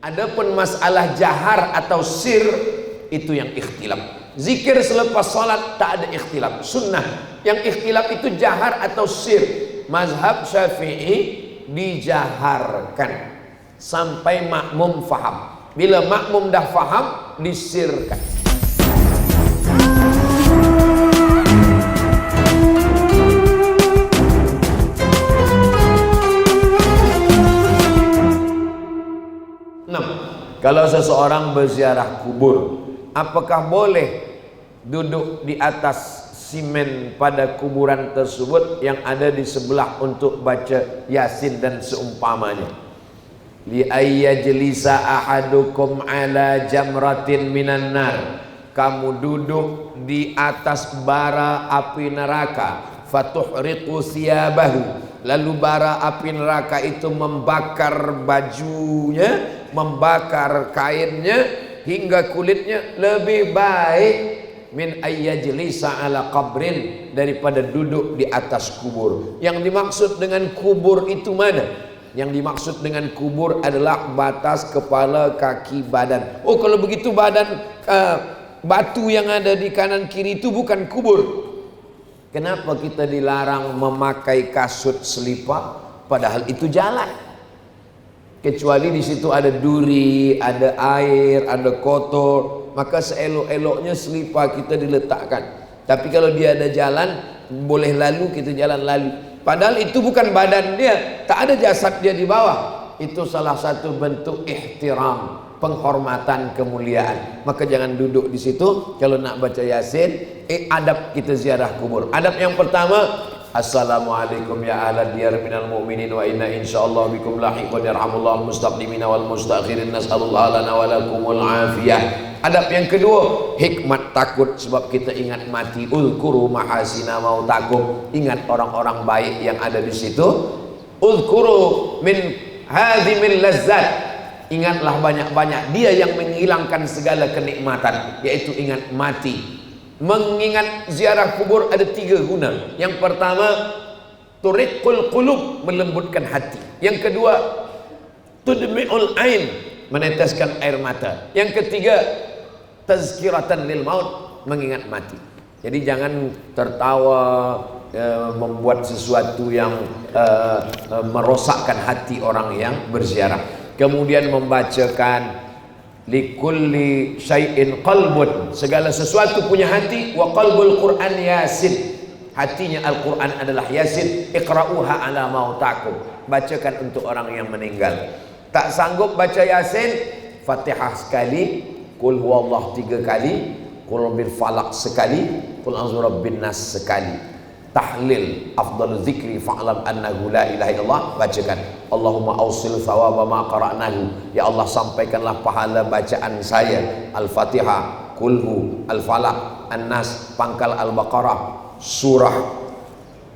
Adapun masalah jahar atau sir itu yang ikhtilaf. Zikir selepas salat tak ada ikhtilaf, sunnah. Yang ikhtilaf itu jahar atau sir. Mazhab Syafi'i dijaharkan sampai makmum faham. Bila makmum dah faham, disirkan. Kalau seseorang berziarah kubur, apakah boleh duduk di atas simen pada kuburan tersebut yang ada di sebelah untuk baca Yasin dan seumpamanya? Li ayyajlisa ahadukum ala jamratin minan nar. Kamu duduk di atas bara api neraka, fatuhriqu siyabahu, lalu bara api neraka itu membakar bajunya, membakar kainnya hingga kulitnya. Lebih baik min ayyajlisa ala qabrin, daripada duduk di atas kubur. Yang dimaksud dengan kubur itu mana? Yang dimaksud dengan kubur adalah batas kepala, kaki, badan. Oh, kalau begitu badan batu yang ada di kanan kiri itu bukan kubur. Kenapa kita dilarang memakai kasut selipar padahal itu jalan? Kecuali di situ ada duri, ada air, ada kotor, maka seelok-eloknya selipar kita diletakkan. Tapi kalau dia ada jalan, boleh lalu, kita jalan lalu. Padahal itu bukan badan dia, tak ada jasad dia di bawah. Itu salah satu bentuk ihtiram, penghormatan, kemuliaan. Maka jangan duduk di situ kalau nak baca Yasin. Adab kita ziarah kubur. Adab yang pertama, assalamualaikum ya ahla diyar minal mu'minin wa inna insyaallah bikum lahiqun yarhamullahu mustaqdimina wal mustakhirin nas'alullah lana wa lakumul afiyah. Adab yang kedua, hikmat takut, sebab kita ingat mati. Uzkuru mahasina mautakum, ingat orang-orang baik yang ada di situ. Uzkuru min hadhimil lazzat, ingatlah banyak-banyak dia yang menghilangkan segala kenikmatan, yaitu ingat mati. Mengingat ziarah kubur ada 3 guna. Yang pertama, turiqul qulub, melembutkan hati. Yang kedua, tudmi'ul ain, meneteskan air mata. Yang ketiga, tazkiratan lil maut, mengingat mati. Jadi jangan tertawa, membuat sesuatu yang merosakkan hati orang yang berziarah. Kemudian membacakan likulli syai'in qalbun, segala sesuatu punya hati. Wa qalbul Qur'an Yasin, hatinya Al-Quran adalah Yasin. Iqra'uha ala mautakum, bacakan untuk orang yang meninggal. Tak sanggup baca Yasin, Fatihah sekali, Qul huwallah 3 kali, Qul bil falaq sekali, Qul a'udzu birabbin nas sekali. Tahlil afdal zikri fa'lam annahu la ilaha illallah, bacakan. Allahumma awsil thawaba ma qara'nahu, ya Allah sampaikanlah pahala bacaan saya. Al-Fatihah, Qulhu, Al-Falaq, An-Nas, pangkal Al-Baqarah, surah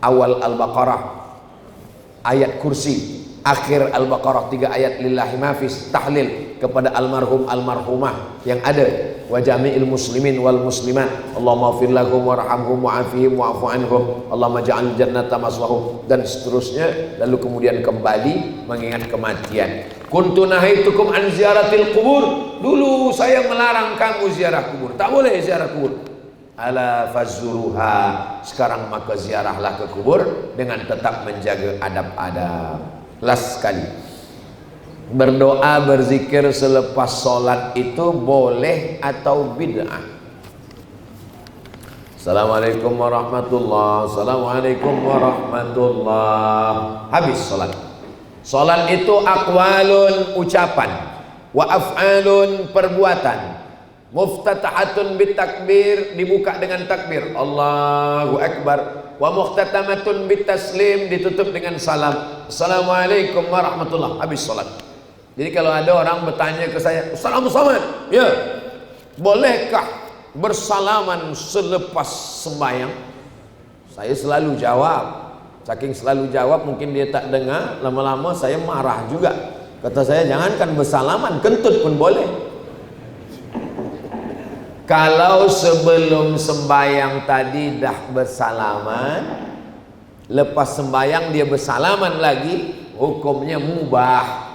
awal Al-Baqarah, ayat kursi, akhir Al-Baqarah 3 ayat, lillahi mafis. Tahlil kepada almarhum almarhumah yang ada, wa jami'il muslimin wal muslimat. Allahumma ighfir lahum warhamhum wa'afihim wa'fu anhum, Allahumma ja'al jannata maswahum, dan seterusnya. Lalu kemudian kembali mengingat kematian. Kuntu nahaitukum an ziaratil kubur, dulu saya melarang kamu ziarah kubur, tak boleh ziarah kubur. Ala fazuruha, sekarang maka ziarahlah ke kubur dengan tetap menjaga adab-adab. Last sekali, berdoa berzikir selepas sholat itu boleh atau bid'ah? Assalamualaikum warahmatullah, assalamualaikum warahmatullah, habis sholat. Sholat itu aqwalun, ucapan, wa af'alun, perbuatan. Muftatahatun bitakbir, dibuka dengan takbir Allahu Akbar. Wa muhtatamatun bitaslim, ditutup dengan salam. Assalamualaikum warahmatullah, habis sholat. Jadi kalau ada orang bertanya ke saya, Assalamualaikum, ya, bolehkah bersalaman selepas sembahyang? Saya selalu jawab. Saking selalu jawab, mungkin dia tak dengar. Lama-lama saya marah juga. Kata saya, jangankan bersalaman, kentut pun boleh. Kalau sebelum sembahyang tadi dah bersalaman, lepas sembahyang dia bersalaman lagi, hukumnya mubah.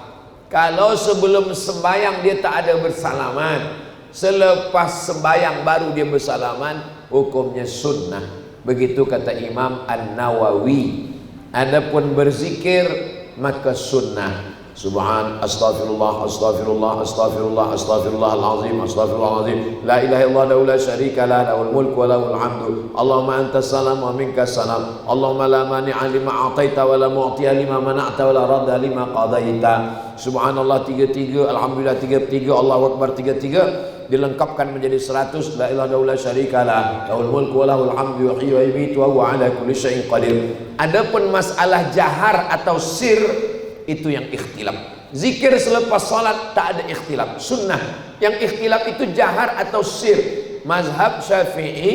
Kalau sebelum sembahyang dia tak ada bersalaman, selepas sembahyang baru dia bersalaman, hukumnya sunnah. Begitu kata Imam An-Nawawi. Adapun berzikir maka sunnah. Subhan, astaghfirullah, astaghfirullah, astaghfirullah, astaghfirullahalazim, astaghfirullahalazim. La ilaha illallah la syarika lah, lahul mulku wa lahul hamdu. Allahumma antas salam wa minkas salam. Allahumma la mani'a lima a'taita wa la mu'tiya lima mana'ta wa la radda lima qadaita. Subhanallah 33, alhamdulillah 33, Allahu akbar 33, dilengkapkan menjadi 100. La ilaha illallah la syarika lah, lahul mulku wa lahul hamdu, yuhyi wa yumiitu wa huwa ala kulli syai'in qadir. Adapun masalah jahar atau sir, itu yang ikhtilaf. Zikir selepas salat tak ada ikhtilaf, sunnah. Yang ikhtilaf itu jahar atau sir. Mazhab Syafi'i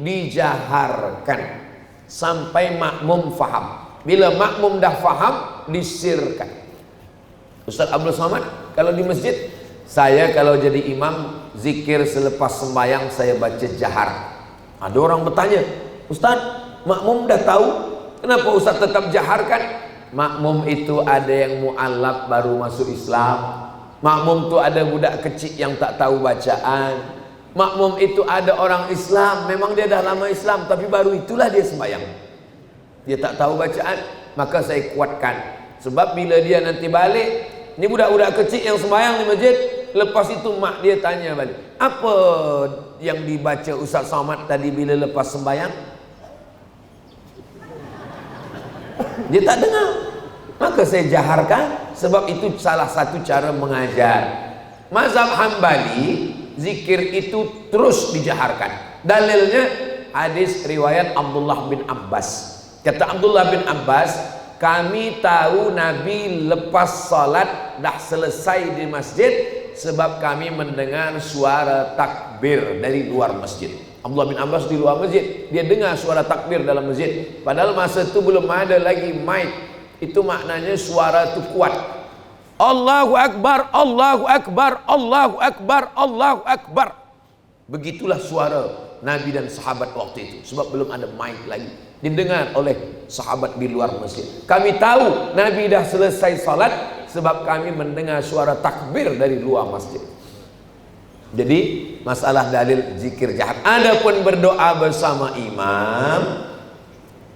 dijaharkan sampai makmum faham. Bila makmum dah faham, disirkan. Ustaz Abdul Somad, kalau di masjid, saya kalau jadi imam, zikir selepas sembahyang saya baca jahar. Ada orang bertanya, Ustaz, makmum dah tahu, kenapa Ustaz tetap jaharkan? Makmum itu ada yang mu'alaf baru masuk Islam. Makmum itu ada budak kecil yang tak tahu bacaan. Makmum itu ada orang Islam, memang dia dah lama Islam, tapi baru itulah dia sembahyang. Dia tak tahu bacaan, maka saya kuatkan. Sebab bila dia nanti balik, ini budak-budak kecil yang sembahyang di masjid, lepas itu mak dia tanya balik, apa yang dibaca Ustaz Somad tadi bila lepas sembahyang? Dia tak dengar. Maka saya jaharkan, sebab itu salah satu cara mengajar. Mazhab Hambali, zikir itu terus dijaharkan. Dalilnya hadis riwayat Abdullah bin Abbas. Kata Abdullah bin Abbas, kami tahu Nabi lepas salat dah selesai di masjid sebab kami mendengar suara takbir dari luar masjid. Abdullah bin Abbas di luar masjid, dia dengar suara takbir dalam masjid. Padahal masa itu belum ada lagi mic. Itu maknanya suara itu kuat. Allahu Akbar, Allahu Akbar, Allahu Akbar, Allahu Akbar. Begitulah suara Nabi dan sahabat waktu itu. Sebab belum ada mic lagi, didengar oleh sahabat di luar masjid. Kami tahu Nabi dah selesai salat sebab kami mendengar suara takbir dari luar masjid. Jadi masalah dalil zikir jahat. Adapun berdoa bersama imam,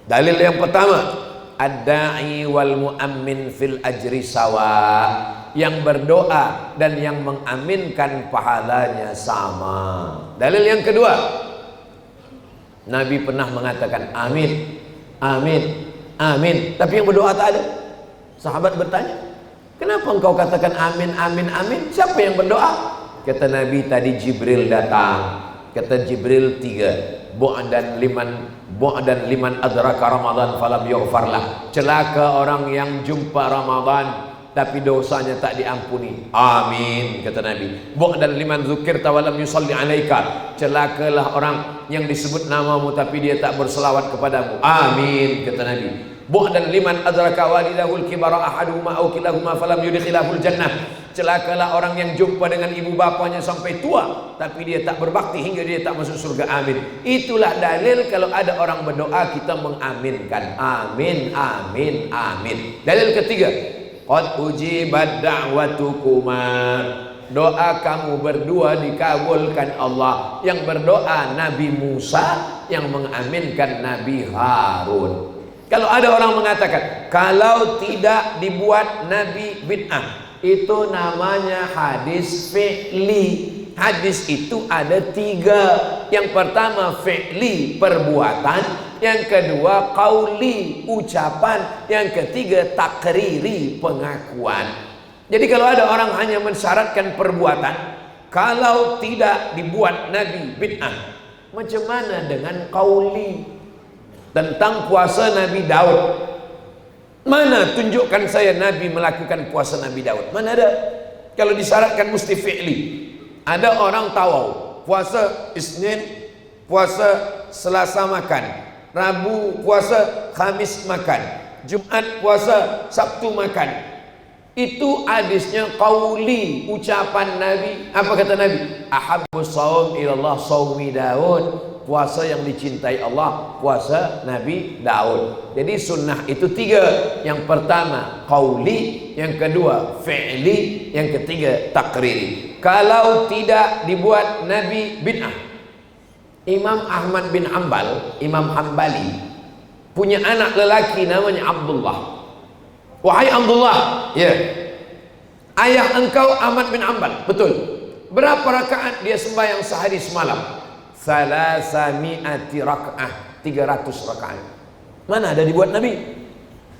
dalil yang pertama, ad-da'i wal mu'ammin fil ajri sawa. Yang berdoa dan yang mengaminkan pahalanya sama. Dalil yang kedua, Nabi pernah mengatakan amin, amin, amin, tapi yang berdoa tak ada. Sahabat bertanya, kenapa engkau katakan amin, amin, amin? Siapa yang berdoa? Kata Nabi, tadi Jibril datang. Kata Jibril 3, bu'dan liman adraka Ramadan falam yughfarlah. Celaka orang yang jumpa Ramadan tapi dosanya tak diampuni. Amin, kata Nabi. Bu'dan liman dzukirta walam yusalli alaika. Celakalah orang yang disebut namamu tapi dia tak berselawat kepadamu. Amin, kata Nabi. Bu'dan liman adraka walidahul kibara ahaduhuma aw kilahuma falam yudkhilahul jannah. Celakalah orang yang jumpa dengan ibu bapanya sampai tua tapi dia tak berbakti hingga dia tak masuk surga. Amin. Itulah dalil kalau ada orang berdoa kita mengaminkan. Amin, amin, amin. Dalil ketiga, qad ujibat da'watukuma. Doa kamu berdua dikabulkan Allah. Yang berdoa Nabi Musa, yang mengaminkan Nabi Harun. Kalau ada orang mengatakan kalau tidak dibuat Nabi bid'ah, itu namanya hadis fi'li. Hadis itu ada 3. Yang pertama fi'li, perbuatan. Yang kedua qauli, ucapan. Yang ketiga takriri, pengakuan. Jadi kalau ada orang hanya mensyaratkan perbuatan, kalau tidak dibuat Nabi bid'ah, macam mana dengan qauli? Tentang puasa Nabi Daud, mana tunjukkan saya Nabi melakukan puasa Nabi Daud? Mana ada? Kalau disyaratkan mesti fi'li. Ada orang tawau, puasa Isnin, puasa Selasa makan, Rabu puasa, Khamis makan, Jumat puasa, Sabtu makan. Itu hadisnya qauli, ucapan Nabi. Apa kata Nabi? Ahabbus shaum ilallah shaumi Daud. puasa yang dicintai Allah, puasa Nabi Daud. Jadi sunnah itu 3. Yang pertama qauli, yang kedua fi'li, yang ketiga takriri. Kalau tidak dibuat Nabi, bid'ah. Imam Ahmad bin Hanbal, Imam Hambali, punya anak lelaki namanya Abdullah. Wahai Abdullah, ya, ayah engkau Ahmad bin Hanbal, betul. Berapa rakaat dia sembahyang sehari semalam? 300 rakaat, 300 rakaat. Mana ada dibuat Nabi?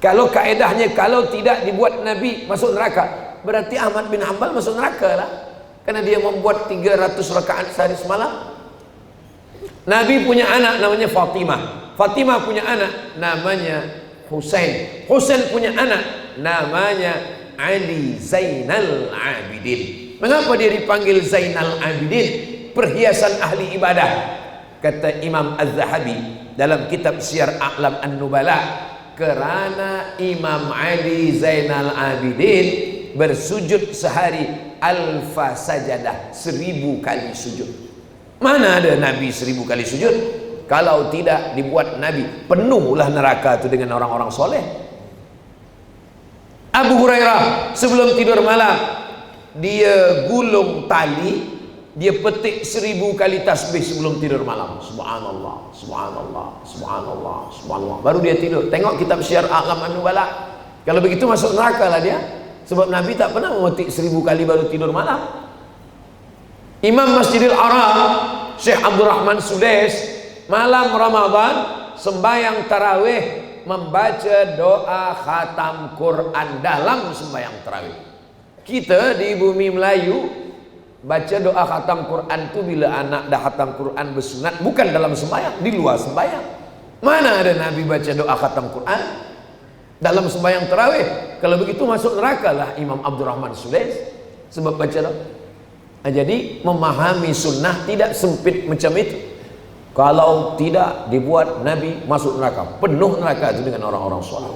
Kalau kaedahnya kalau tidak dibuat Nabi masuk neraka, berarti Ahmad bin Hanbal masuk neraka lah, karena dia membuat 300 rakaat sehari semalam. Nabi punya anak namanya Fatimah. Fatimah punya anak namanya Husain. Husain punya anak namanya Ali Zainal Abidin. Mengapa dia dipanggil Zainal Abidin? Perhiasan ahli ibadah. Kata Imam Az-Zahabi dalam kitab Syiar A'lam An-Nubala, kerana Imam Ali Zainal Abidin bersujud sehari alfa sajadah, 1000 kali sujud. Mana ada Nabi 1000 kali sujud? Kalau tidak dibuat Nabi, penuhlah neraka itu dengan orang-orang soleh. Abu Hurairah sebelum tidur malam dia gulung tali, dia petik 1000 kali tasbih sebelum tidur malam. Subhanallah, subhanallah, subhanallah, subhanallah. Baru dia tidur. Tengok kitab Syiar A'lam An-Nubala. Kalau begitu masuk neraka lah dia. Sebab Nabi tak pernah memetik 1000 kali baru tidur malam. Imam Masjidil Haram Syekh Abdul Rahman Sudais malam Ramadan sembahyang tarawih membaca doa khatam Quran dalam sembahyang tarawih. Kita di bumi Melayu baca doa khatam Quran itu bila anak dah khatam Quran bersunat, bukan dalam sembahyang, di luar sembahyang. Mana ada Nabi baca doa khatam Quran dalam sembahyang tarawih? Kalau begitu masuk neraka lah Imam Abdul Rahman Sudais sebab baca doa. Jadi memahami sunnah tidak sempit macam itu. Kalau tidak dibuat Nabi masuk neraka, penuh neraka itu dengan orang-orang soleh.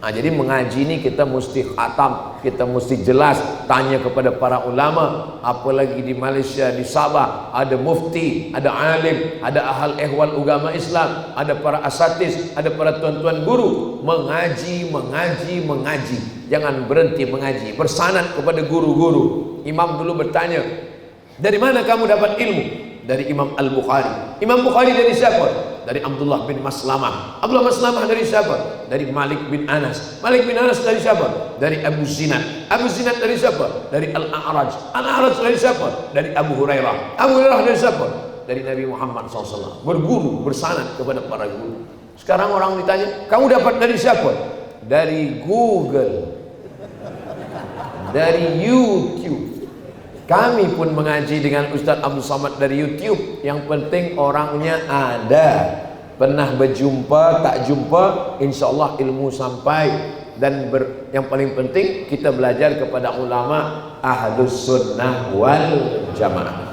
Jadi mengaji ini kita mesti khatam, kita mesti jelas, tanya kepada para ulama. Apalagi di Malaysia, di Sabah ada mufti, ada alim, ada ahal ehwal agama Islam, ada para asatis, ada para tuan-tuan guru. Mengaji, mengaji, mengaji. Jangan berhenti mengaji, bersanad kepada guru-guru. Imam dulu bertanya, dari mana kamu dapat ilmu? Dari Imam Al-Bukhari. Imam Bukhari dari siapa? Dari Abdullah bin Maslamah. Abdullah Maslamah dari siapa? Dari Malik bin Anas. Malik bin Anas dari siapa? Dari Abu Zinad. Abu Zinad dari siapa? Dari Al-A'raj. Al-A'raj dari siapa? Dari Abu Hurairah. Abu Hurairah dari siapa? Dari Nabi Muhammad SAW. Berguru, bersanad kepada para guru. Sekarang orang ditanya, kamu dapat dari siapa? Dari Google, dari YouTube. Kami pun mengaji dengan Ustaz Abdul Samad dari YouTube. Yang penting orangnya ada. Pernah berjumpa, tak jumpa, insya Allah ilmu sampai. Dan yang paling penting kita belajar kepada ulama Ahlus Sunnah wal Jamaah.